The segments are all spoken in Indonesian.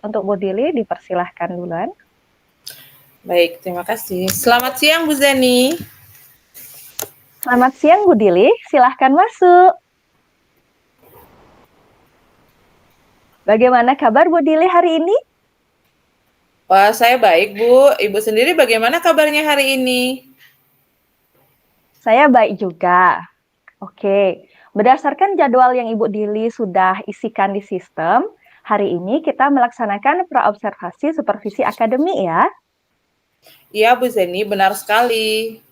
Untuk Bu Dili, dipersilahkan duluan. Baik, terima kasih. Selamat siang, Bu Zeni. Selamat siang, Bu Dili. Silahkan masuk. Bagaimana kabar Bu Dili hari ini? Wah, saya baik, Bu. Ibu sendiri bagaimana kabarnya hari ini? Saya baik juga. Oke, berdasarkan jadwal yang Ibu Dili sudah isikan di sistem, hari ini kita melaksanakan praobservasi supervisi akademik ya. Iya, Bu Zeni, benar sekali.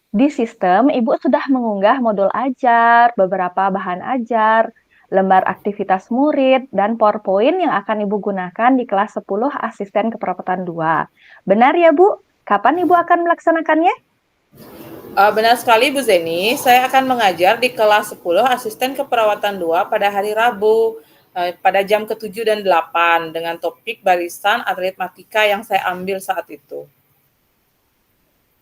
Di sistem, Ibu sudah mengunggah modul ajar, beberapa bahan ajar, lembar aktivitas murid, dan PowerPoint yang akan Ibu gunakan di kelas 10 asisten keperawatan 2. Benar ya, Bu? Kapan Ibu akan melaksanakannya? Benar sekali, Bu Zeni. Saya akan mengajar di kelas 10 asisten keperawatan 2 pada hari Rabu, pada jam ke-7 dan 8 dengan topik barisan aritmatika yang saya ambil saat itu.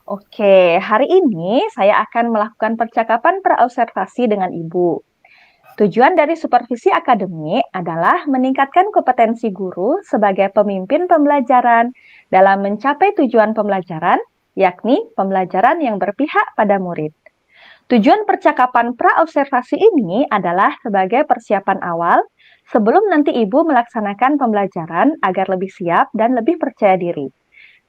Oke, hari ini saya akan melakukan percakapan praobservasi dengan Ibu. Tujuan dari supervisi akademik adalah meningkatkan kompetensi guru sebagai pemimpin pembelajaran dalam mencapai tujuan pembelajaran, yakni pembelajaran yang berpihak pada murid. Tujuan percakapan praobservasi ini adalah sebagai persiapan awal sebelum nanti Ibu melaksanakan pembelajaran agar lebih siap dan lebih percaya diri,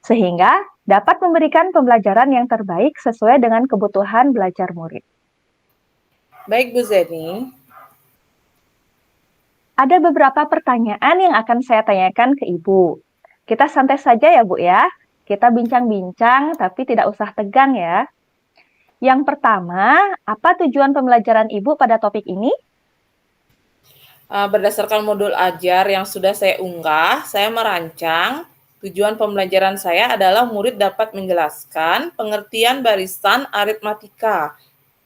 sehingga dapat memberikan pembelajaran yang terbaik sesuai dengan kebutuhan belajar murid. Baik, Bu Zeni. Ada beberapa pertanyaan yang akan saya tanyakan ke Ibu. Kita santai saja ya, Bu ya. Kita bincang-bincang, tapi tidak usah tegang ya. Yang pertama, apa tujuan pembelajaran Ibu pada topik ini? Berdasarkan modul ajar yang sudah saya unggah, saya merancang tujuan pembelajaran saya adalah murid dapat menjelaskan pengertian barisan aritmatika,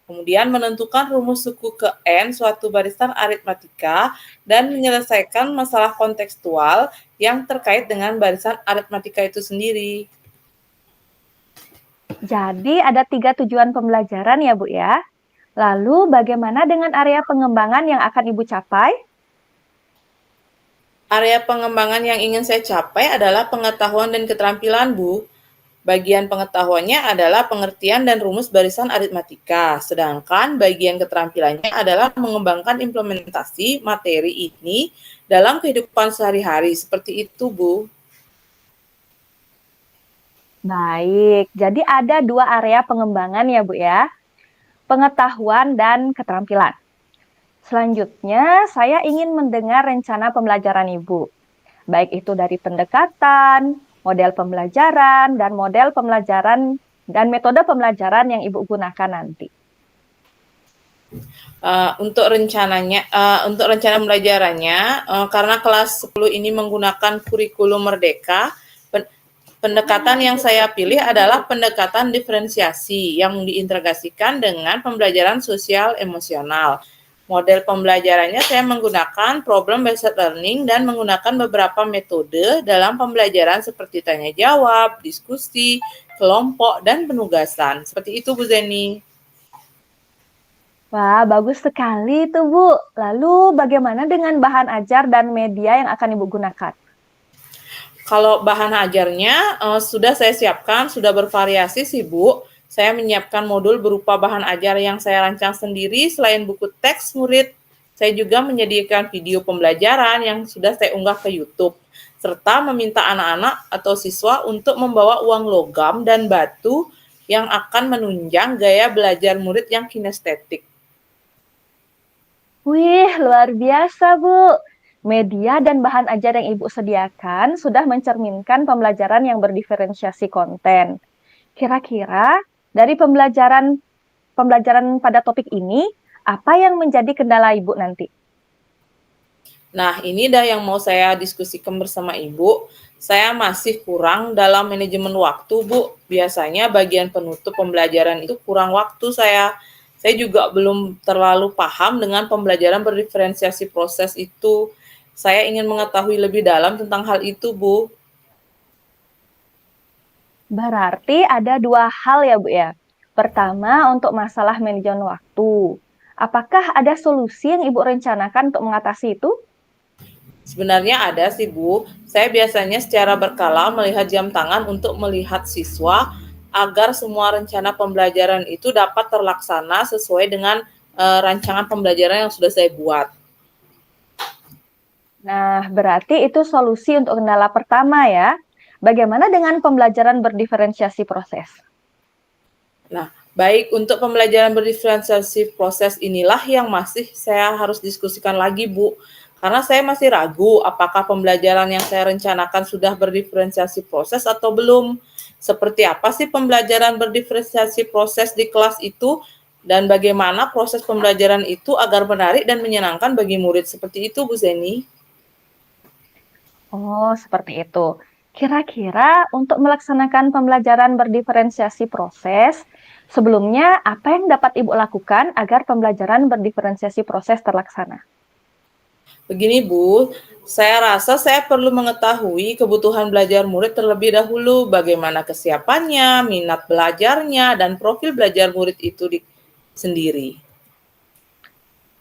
kemudian menentukan rumus suku ke N suatu barisan aritmatika, dan menyelesaikan masalah kontekstual yang terkait dengan barisan aritmatika itu sendiri. Jadi ada 3 tujuan pembelajaran ya, Bu ya. Lalu bagaimana dengan area pengembangan yang akan Ibu capai? Area pengembangan yang ingin saya capai adalah pengetahuan dan keterampilan, Bu. Bagian pengetahuannya adalah pengertian dan rumus barisan aritmatika, sedangkan bagian keterampilannya adalah mengembangkan implementasi materi ini dalam kehidupan sehari-hari. Seperti itu, Bu. Baik, jadi ada 2 area pengembangan ya, Bu ya. Pengetahuan dan keterampilan. Selanjutnya, saya ingin mendengar rencana pembelajaran Ibu, baik itu dari pendekatan, model pembelajaran, dan model pembelajaran dan metode pembelajaran yang Ibu gunakan nanti. Untuk rencana pembelajarannya, karena kelas 10 ini menggunakan kurikulum merdeka, pendekatan yang saya pilih adalah pendekatan diferensiasi yang diintegrasikan dengan pembelajaran sosial emosional. Model pembelajarannya saya menggunakan problem based learning dan menggunakan beberapa metode dalam pembelajaran seperti tanya jawab, diskusi, kelompok, dan penugasan. Seperti itu, Bu Zeni. Wah, bagus sekali itu, Bu. Lalu bagaimana dengan bahan ajar dan media yang akan Ibu gunakan? Kalau bahan ajarnya sudah saya siapkan, sudah bervariasi sih, Bu. Saya menyiapkan modul berupa bahan ajar yang saya rancang sendiri. Selain buku teks murid, saya juga menyediakan video pembelajaran yang sudah saya unggah ke YouTube, serta meminta anak-anak atau siswa untuk membawa uang logam dan batu yang akan menunjang gaya belajar murid yang kinestetik. Wih, luar biasa, Bu. Media dan bahan ajar yang Ibu sediakan sudah mencerminkan pembelajaran yang berdiferensiasi konten. Kira-kira dari pembelajaran pada topik ini, apa yang menjadi kendala Ibu nanti? Nah, ini dah yang mau saya diskusikan bersama Ibu. Saya masih kurang dalam manajemen waktu, Bu. Biasanya bagian penutup pembelajaran itu kurang waktu saya. Saya juga belum terlalu paham dengan pembelajaran berdiferensiasi proses itu. Saya ingin mengetahui lebih dalam tentang hal itu, Bu. Berarti ada 2 hal ya, Bu ya. Pertama, untuk masalah manajemen waktu. Apakah ada solusi yang Ibu rencanakan untuk mengatasi itu? Sebenarnya ada sih Bu, saya biasanya secara berkala melihat jam tangan untuk melihat siswa agar semua rencana pembelajaran itu dapat terlaksana sesuai dengan rancangan pembelajaran yang sudah saya buat. Nah, berarti itu solusi untuk kendala pertama ya. Bagaimana dengan pembelajaran berdiferensiasi proses? Nah, baik untuk pembelajaran berdiferensiasi proses inilah yang masih saya harus diskusikan lagi, Bu. Karena saya masih ragu apakah pembelajaran yang saya rencanakan sudah berdiferensiasi proses atau belum. Seperti apa sih pembelajaran berdiferensiasi proses di kelas itu dan bagaimana proses pembelajaran itu agar menarik dan menyenangkan bagi murid. Seperti itu, Bu Zeni. Oh, seperti itu. Kira-kira untuk melaksanakan pembelajaran berdiferensiasi proses, sebelumnya apa yang dapat Ibu lakukan agar pembelajaran berdiferensiasi proses terlaksana? Begini Bu, saya rasa saya perlu mengetahui kebutuhan belajar murid terlebih dahulu, bagaimana kesiapannya, minat belajarnya, dan profil belajar murid itu sendiri.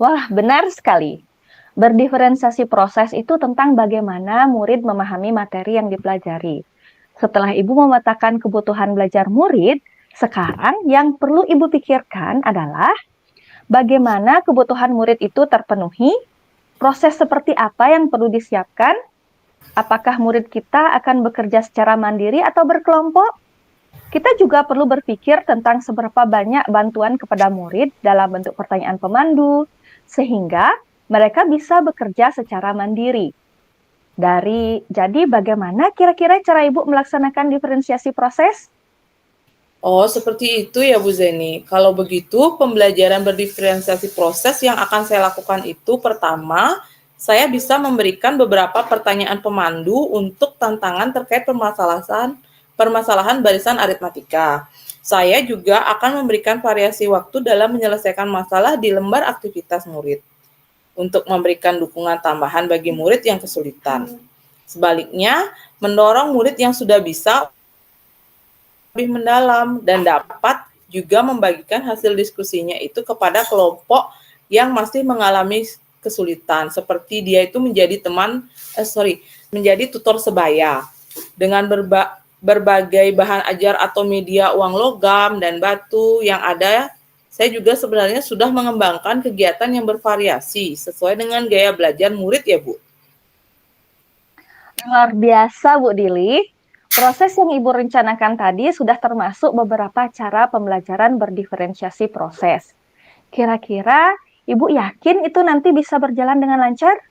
Wah, benar sekali. Berdiferensiasi proses itu tentang bagaimana murid memahami materi yang dipelajari. Setelah Ibu memetakan kebutuhan belajar murid, sekarang yang perlu Ibu pikirkan adalah bagaimana kebutuhan murid itu terpenuhi, proses seperti apa yang perlu disiapkan, apakah murid kita akan bekerja secara mandiri atau berkelompok. Kita juga perlu berpikir tentang seberapa banyak bantuan kepada murid dalam bentuk pertanyaan pemandu, sehingga mereka bisa bekerja secara mandiri. Jadi bagaimana kira-kira cara Ibu melaksanakan diferensiasi proses? Oh, seperti itu ya Bu Zeni. Kalau begitu, pembelajaran berdiferensiasi proses yang akan saya lakukan itu pertama, saya bisa memberikan beberapa pertanyaan pemandu untuk tantangan terkait permasalahan barisan aritmatika. Saya juga akan memberikan variasi waktu dalam menyelesaikan masalah di lembar aktivitas murid untuk memberikan dukungan tambahan bagi murid yang kesulitan. Sebaliknya, mendorong murid yang sudah bisa lebih mendalam dan dapat juga membagikan hasil diskusinya itu kepada kelompok yang masih mengalami kesulitan seperti dia itu menjadi tutor sebaya dengan berbagai bahan ajar atau media uang logam dan batu yang ada. Saya juga sebenarnya sudah mengembangkan kegiatan yang bervariasi sesuai dengan gaya belajar murid ya Bu. Luar biasa, Bu Dili. Proses yang Ibu rencanakan tadi sudah termasuk beberapa cara pembelajaran berdiferensiasi proses. Kira-kira Ibu yakin itu nanti bisa berjalan dengan lancar?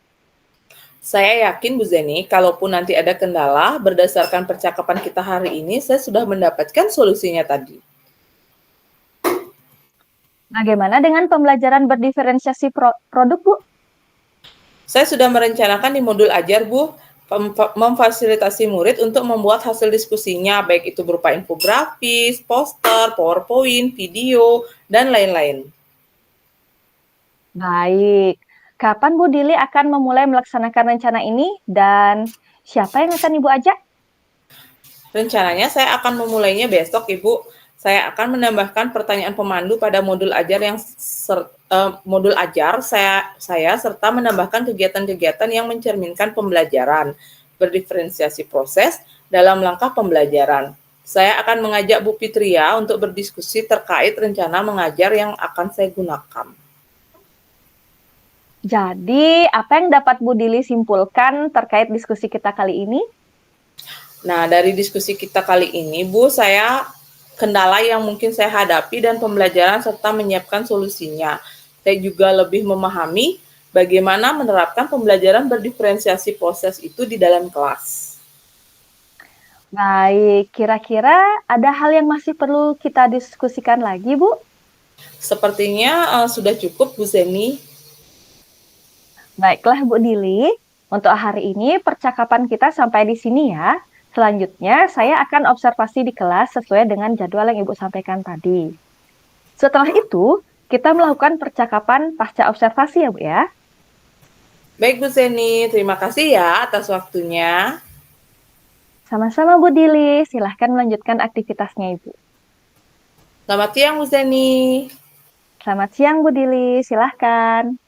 Saya yakin Bu Zeni, kalaupun nanti ada kendala, berdasarkan percakapan kita hari ini, saya sudah mendapatkan solusinya tadi. Bagaimana dengan pembelajaran berdiferensiasi produk, Bu? Saya sudah merencanakan di modul ajar, Bu, memfasilitasi murid untuk membuat hasil diskusinya, baik itu berupa infografis, poster, PowerPoint, video, dan lain-lain. Baik. Kapan Bu Dili akan memulai melaksanakan rencana ini dan siapa yang akan Ibu ajak? Rencananya saya akan memulainya besok, Ibu. Saya akan menambahkan pertanyaan pemandu pada modul ajar saya serta menambahkan kegiatan-kegiatan yang mencerminkan pembelajaran berdiferensiasi proses dalam langkah pembelajaran. Saya akan mengajak Bu Fitria untuk berdiskusi terkait rencana mengajar yang akan saya gunakan. Jadi, apa yang dapat Bu Dili simpulkan terkait diskusi kita kali ini? Nah, dari diskusi kita kali ini, Bu, kendala yang mungkin saya hadapi dan pembelajaran serta menyiapkan solusinya. Saya juga lebih memahami bagaimana menerapkan pembelajaran berdiferensiasi proses itu di dalam kelas. Baik, kira-kira ada hal yang masih perlu kita diskusikan lagi, Bu? Sepertinya sudah cukup, Bu Zeni. Baiklah, Bu Dili. Untuk hari ini percakapan kita sampai di sini ya. Selanjutnya, saya akan observasi di kelas sesuai dengan jadwal yang Ibu sampaikan tadi. Setelah itu, kita melakukan percakapan pasca observasi ya, Bu ya. Baik, Bu Zeni. Terima kasih ya atas waktunya. Sama-sama, Bu Dili. Silahkan melanjutkan aktivitasnya, Ibu. Selamat siang, Bu Zeni. Selamat siang, Bu Dili. Silahkan.